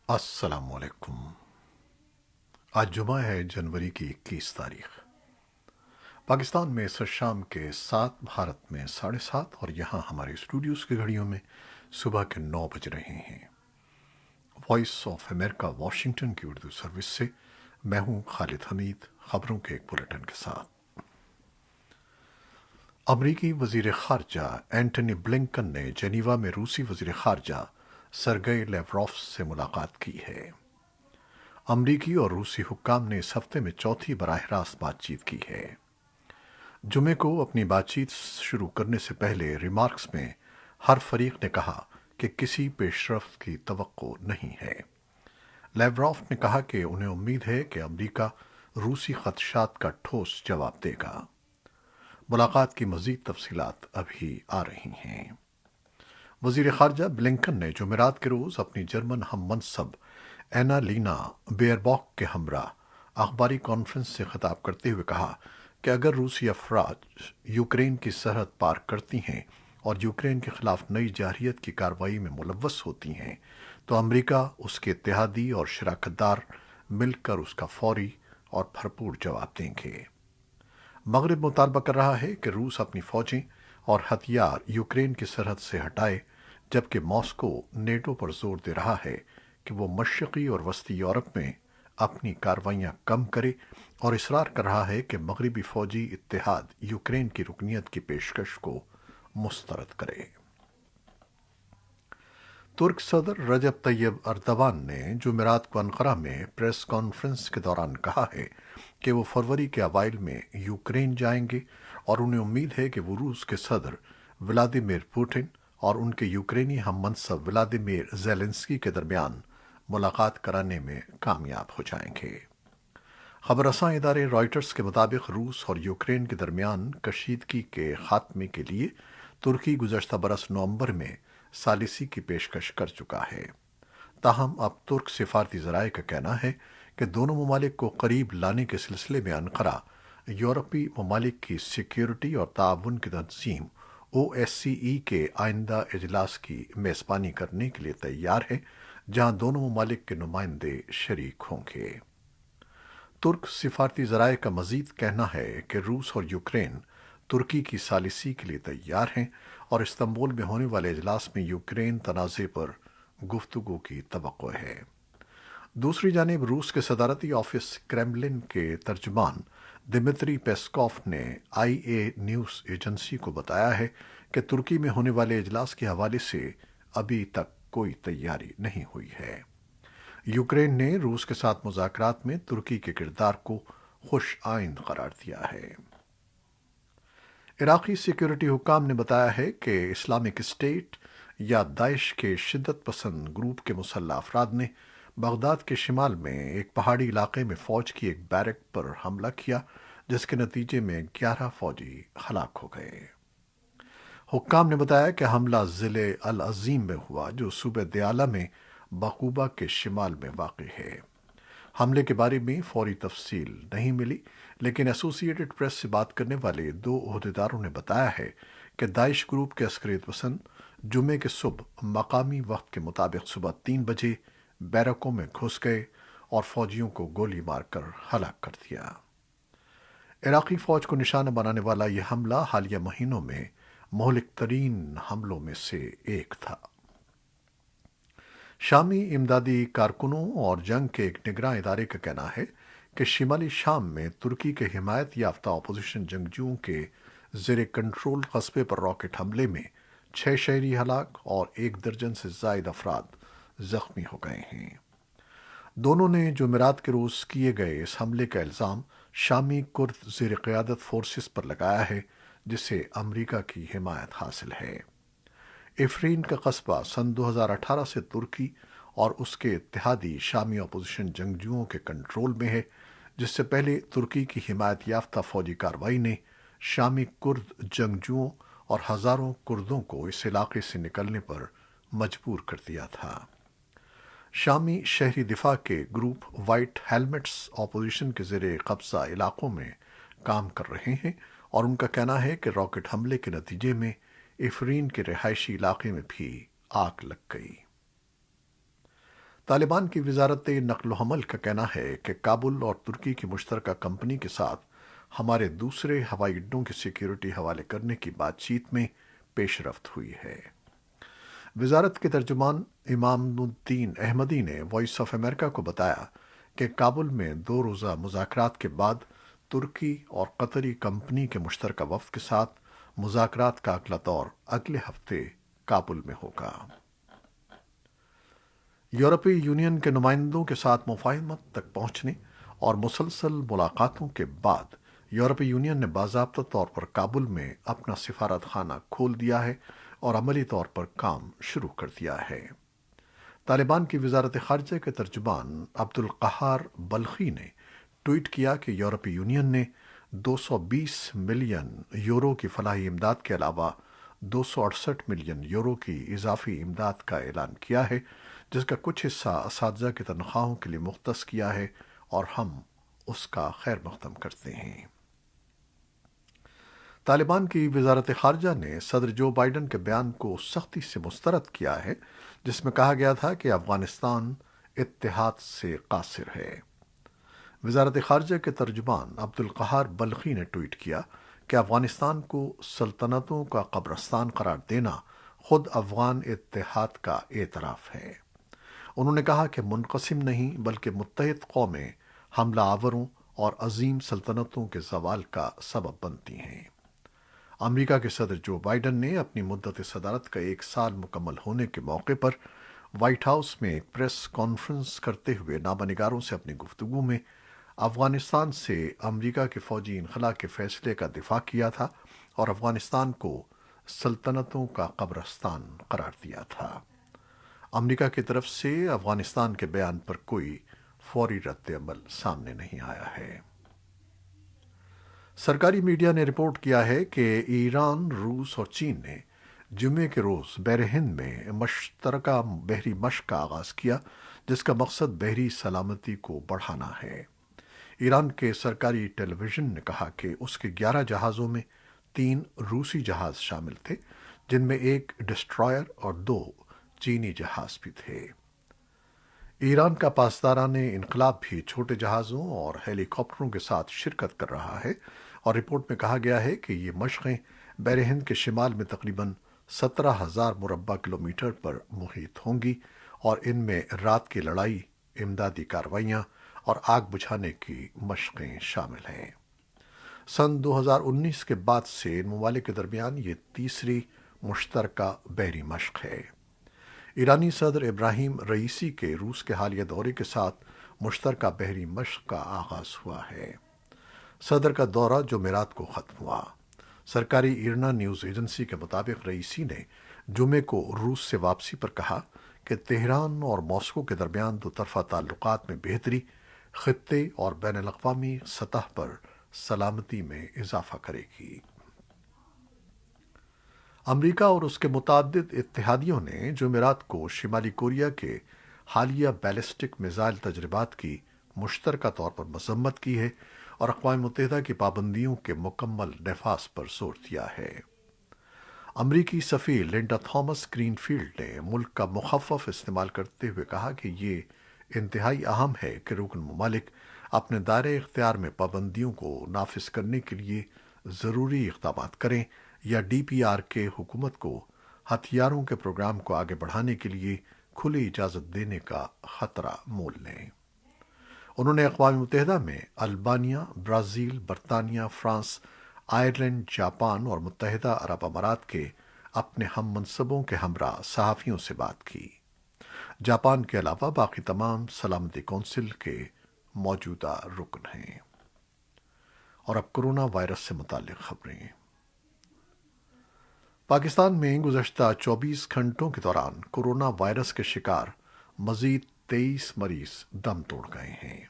السلام علیکم۔ آج جمعہ ہے، جنوری کی 21 تاریخ۔ پاکستان میں اس شام کے 7، بھارت میں 7:30، اور یہاں ہمارے اسٹوڈیوز کی گھڑیوں میں صبح کے 9 بج رہے ہیں۔ وائس آف امریکہ واشنگٹن کی اردو سروس سے میں ہوں خالد حمید، خبروں کے ایک بلیٹن کے ساتھ۔ امریکی وزیر خارجہ اینٹنی بلنکن نے جنیوا میں روسی وزیر خارجہ سرگئی لیوروف سے ملاقات کی ہے۔ امریکی اور روسی حکام نے اس ہفتے میں چوتھی براہ راست بات چیت کی ہے۔ جمعے کو اپنی بات چیت شروع کرنے سے پہلے ریمارکس میں ہر فریق نے کہا کہ کسی پیش رفت کی توقع نہیں ہے۔ لیوروف نے کہا کہ انہیں امید ہے کہ امریکہ روسی خدشات کا ٹھوس جواب دے گا۔ ملاقات کی مزید تفصیلات ابھی آ رہی ہیں۔ وزیر خارجہ بلنکن نے جمعرات کے روز اپنی جرمن ہم منصب اینا لینا بیئرباک کے ہمراہ اخباری کانفرنس سے خطاب کرتے ہوئے کہا کہ اگر روسی افواج یوکرین کی سرحد پار کرتی ہیں اور یوکرین کے خلاف نئی جارحیت کی کارروائی میں ملوث ہوتی ہیں تو امریکہ، اس کے اتحادی اور شراکت دار مل کر اس کا فوری اور بھرپور جواب دیں گے۔ مغرب مطالبہ کر رہا ہے کہ روس اپنی فوجیں اور ہتھیار یوکرین کی سرحد سے ہٹائے، جبکہ ماسکو نیٹو پر زور دے رہا ہے کہ وہ مشرقی اور وسطی یورپ میں اپنی کارروائیاں کم کرے، اور اصرار کر رہا ہے کہ مغربی فوجی اتحاد یوکرین کی رکنیت کی پیشکش کو مسترد کرے۔ ترک صدر رجب طیب اردوان نے جمعرات کو انقرہ میں پریس کانفرنس کے دوران کہا ہے کہ وہ فروری کے اوائل میں یوکرین جائیں گے، اور انہیں امید ہے کہ وہ روس کے صدر ولادیمیر پوٹن اور ان کے یوکرینی ہم منصب ولادیمیر زیلنسکی کے درمیان ملاقات کرانے میں کامیاب ہو جائیں گے۔ خبر رساں ادارے رائٹرز کے مطابق روس اور یوکرین کے درمیان کشیدگی کے خاتمے کے لیے ترکی گزشتہ برس نومبر میں ثالثی کی پیشکش کر چکا ہے۔ تاہم اب ترک سفارتی ذرائع کا کہنا ہے کہ دونوں ممالک کو قریب لانے کے سلسلے میں انقرہ یورپی ممالک کی سیکیورٹی اور تعاون کی تنظیم OSCE کے آئندہ اجلاس کی میزبانی کرنے کے لیے تیار ہے، جہاں دونوں ممالک کے نمائندے شریک ہوں گے۔ ترک سفارتی ذرائع کا مزید کہنا ہے کہ روس اور یوکرین ترکی کی ثالثی کے لیے تیار ہیں، اور استنبول میں ہونے والے اجلاس میں یوکرین تنازع پر گفتگو کی توقع ہے۔ دوسری جانب روس کے صدارتی آفس کریملن کے ترجمان دمتری پیسکوف نے IA نیوز ایجنسی کو بتایا ہے کہ ترکی میں ہونے والے اجلاس کے حوالے سے ابھی تک کوئی تیاری نہیں ہوئی ہے۔ یوکرین نے روس کے ساتھ مذاکرات میں ترکی کے کردار کو خوش آئند قرار دیا ہے۔ عراقی سیکیورٹی حکام نے بتایا ہے کہ اسلامک اسٹیٹ یا داعش کے شدت پسند گروپ کے مسلح افراد نے بغداد کے شمال میں ایک پہاڑی علاقے میں فوج کی ایک بیرک پر حملہ کیا، جس کے نتیجے میں 11 فوجی ہلاک ہو گئے۔ حکام نے بتایا کہ حملہ ضلع العظیم میں ہوا، جو صوبہ دیالہ میں بقوبہ کے شمال میں واقع ہے۔ حملے کے بارے میں فوری تفصیل نہیں ملی، لیکن ایسوسی ایٹڈ پریس سے بات کرنے والے 2 عہدیداروں نے بتایا ہے کہ داعش گروپ کے عسکریت پسند جمعے کے صبح مقامی وقت کے مطابق صبح 3 بجے بیرکوں میں گھس گئے اور فوجیوں کو گولی مار کر ہلاک کر دیا۔ عراقی فوج کو نشانہ بنانے والا یہ حملہ حالیہ مہینوں میں مہلک ترین حملوں میں سے ایک تھا۔ شامی امدادی کارکنوں اور جنگ کے ایک نگراں ادارے کا کہنا ہے کہ شمالی شام میں ترکی کے حمایت یافتہ اپوزیشن جنگجوؤں کے زیر کنٹرول قصبے پر راکٹ حملے میں 6 شہری ہلاک اور 1 درجن سے زائد افراد زخمی ہو گئے ہیں۔ دونوں نے جمعرات کے روز کیے گئے اس حملے کا الزام شامی کرد زیر قیادت فورسز پر لگایا ہے، جسے امریکہ کی حمایت حاصل ہے۔ افرین کا قصبہ سن 2018 سے ترکی اور اس کے اتحادی شامی اپوزیشن جنگجوؤں کے کنٹرول میں ہے، جس سے پہلے ترکی کی حمایت یافتہ فوجی کارروائی نے شامی کرد جنگجوؤں اور ہزاروں کردوں کو اس علاقے سے نکلنے پر مجبور کر دیا تھا۔ شامی شہری دفاع کے گروپ وائٹ ہیلمٹس اپوزیشن کے زیر قبضہ علاقوں میں کام کر رہے ہیں، اور ان کا کہنا ہے کہ راکٹ حملے کے نتیجے میں افرین کے رہائشی علاقے میں بھی آگ لگ گئی۔ طالبان کی وزارت نقل و حمل کا کہنا ہے کہ کابل اور ترکی کی مشترکہ کمپنی کے ساتھ ہمارے دوسرے ہوائی اڈوں کی سیکیورٹی حوالے کرنے کی بات چیت میں پیش رفت ہوئی ہے۔ وزارت کے ترجمان امام الدین احمدی نے وائس آف امریکہ کو بتایا کہ کابل میں 2 روزہ مذاکرات کے بعد ترکی اور قطری کمپنی کے مشترکہ وفد کے ساتھ مذاکرات کا اگلا دور اگلے ہفتے کابل میں ہوگا۔ یورپی یونین کے نمائندوں کے ساتھ مفاہمت تک پہنچنے اور مسلسل ملاقاتوں کے بعد یورپی یونین نے باضابطہ طور پر کابل میں اپنا سفارت خانہ کھول دیا ہے اور عملی طور پر کام شروع کر دیا ہے۔ طالبان کی وزارت خارجہ کے ترجمان عبدالقہار بلخی نے ٹویٹ کیا کہ یورپی یونین نے 220 ملین یورو کی فلاحی امداد کے علاوہ 268 ملین یورو کی اضافی امداد کا اعلان کیا ہے، جس کا کچھ حصہ اساتذہ کی تنخواہوں کے لیے مختص کیا ہے اور ہم اس کا خیر مقدم کرتے ہیں۔ طالبان کی وزارت خارجہ نے صدر جو بائیڈن کے بیان کو سختی سے مسترد کیا ہے، جس میں کہا گیا تھا کہ افغانستان اتحاد سے قاصر ہے۔ وزارت خارجہ کے ترجمان عبدالقہار بلخی نے ٹویٹ کیا کہ افغانستان کو سلطنتوں کا قبرستان قرار دینا خود افغان اتحاد کا اعتراف ہے۔ انہوں نے کہا کہ منقسم نہیں بلکہ متحد قومیں حملہ آوروں اور عظیم سلطنتوں کے زوال کا سبب بنتی ہیں۔ امریکہ کے صدر جو بائیڈن نے اپنی مدت صدارت کا 1 سال مکمل ہونے کے موقع پر وائٹ ہاؤس میں ایک پریس کانفرنس کرتے ہوئے نامہ نگاروں سے اپنی گفتگو میں افغانستان سے امریکہ کے فوجی انخلاء کے فیصلے کا دفاع کیا تھا اور افغانستان کو سلطنتوں کا قبرستان قرار دیا تھا۔ امریکہ کی طرف سے افغانستان کے بیان پر کوئی فوری رد عمل سامنے نہیں آیا ہے۔ سرکاری میڈیا نے رپورٹ کیا ہے کہ ایران، روس اور چین نے جمعے کے روز بحر ہند میں مشترکہ بحری مشق کا آغاز کیا، جس کا مقصد بحری سلامتی کو بڑھانا ہے۔ ایران کے سرکاری ٹیلی ویژن نے کہا کہ اس کے 11 جہازوں میں 3 روسی جہاز شامل تھے، جن میں 1 ڈسٹرائر اور 2 چینی جہاز بھی تھے۔ ایران کا پاسداران انقلاب بھی چھوٹے جہازوں اور ہیلی کاپٹروں کے ساتھ شرکت کر رہا ہے، اور رپورٹ میں کہا گیا ہے کہ یہ مشقیں بحر ہند کے شمال میں تقریباً 17,000 مربع کلومیٹر پر محیط ہوں گی، اور ان میں رات کی لڑائی، امدادی کارروائیاں اور آگ بجھانے کی مشقیں شامل ہیں۔ سن 2019 کے بعد سے ان ممالک کے درمیان یہ تیسری مشترکہ بحری مشق ہے۔ ایرانی صدر ابراہیم رئیسی کے روس کے حالیہ دورے کے ساتھ مشترکہ بحری مشق کا آغاز ہوا ہے۔ صدر کا دورہ جمعرات کو ختم ہوا۔ سرکاری ایرنا نیوز ایجنسی کے مطابق رئیسی نے جمعے کو روس سے واپسی پر کہا کہ تہران اور ماسکو کے درمیان 2 طرفہ تعلقات میں بہتری خطے اور بین الاقوامی سطح پر سلامتی میں اضافہ کرے گی۔ امریکہ اور اس کے متعدد اتحادیوں نے جمعرات کو شمالی کوریا کے حالیہ بیلسٹک میزائل تجربات کی مشترکہ طور پر مذمت کی ہے اور اقوام متحدہ کی پابندیوں کے مکمل نفاذ پر زور دیا ہے۔ امریکی سفیر لنڈا تھامس گرین فیلڈ نے ملک کا مخفف استعمال کرتے ہوئے کہا کہ یہ انتہائی اہم ہے کہ رکن ممالک اپنے دائرۂ اختیار میں پابندیوں کو نافذ کرنے کے لیے ضروری اقدامات کریں یا ڈی پی آر کے حکومت کو ہتھیاروں کے پروگرام کو آگے بڑھانے کے لیے کھلی اجازت دینے کا خطرہ مول لیں۔ انہوں نے اقوام متحدہ میں البانیہ، برازیل، برطانیہ، فرانس، آئرلینڈ، جاپان اور متحدہ عرب امارات کے اپنے ہم منصبوں کے ہمراہ صحافیوں سے بات کی۔ جاپان کے علاوہ باقی تمام سلامتی کونسل کے موجودہ رکن ہیں۔ اور اب کورونا وائرس سے متعلق خبریں۔ پاکستان میں گزشتہ 24 گھنٹوں کے دوران کورونا وائرس کے شکار مزید 23 مریض دم توڑ گئے ہیں،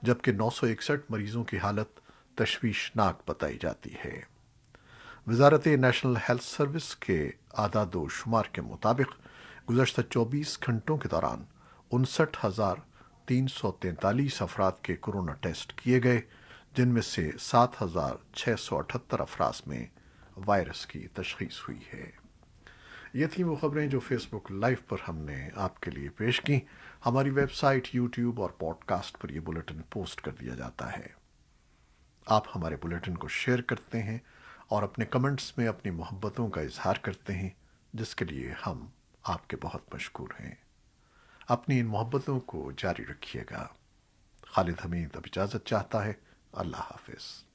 جبکہ 961 مریضوں کی حالت تشویشناک بتائی جاتی ہے۔ وزارت نیشنل ہیلتھ سروس کے اعداد و شمار کے مطابق گزشتہ 24 گھنٹوں کے دوران 59,343 افراد کے کورونا ٹیسٹ کیے گئے، جن میں سے 7,678 افراد میں وائرس کی تشخیص ہوئی ہے۔ یہ تھیں وہ خبریں جو فیس بک لائیو پر ہم نے آپ کے لیے پیش کی۔ ہماری ویب سائٹ، یوٹیوب اور پوڈ کاسٹ پر یہ بلیٹن پوسٹ کر دیا جاتا ہے۔ آپ ہمارے بلیٹن کو شیئر کرتے ہیں اور اپنے کمنٹس میں اپنی محبتوں کا اظہار کرتے ہیں، جس کے لیے ہم آپ کے بہت مشکور ہیں۔ اپنی ان محبتوں کو جاری رکھیے گا۔ خالد حمید اب اجازت چاہتا ہے۔ اللہ حافظ۔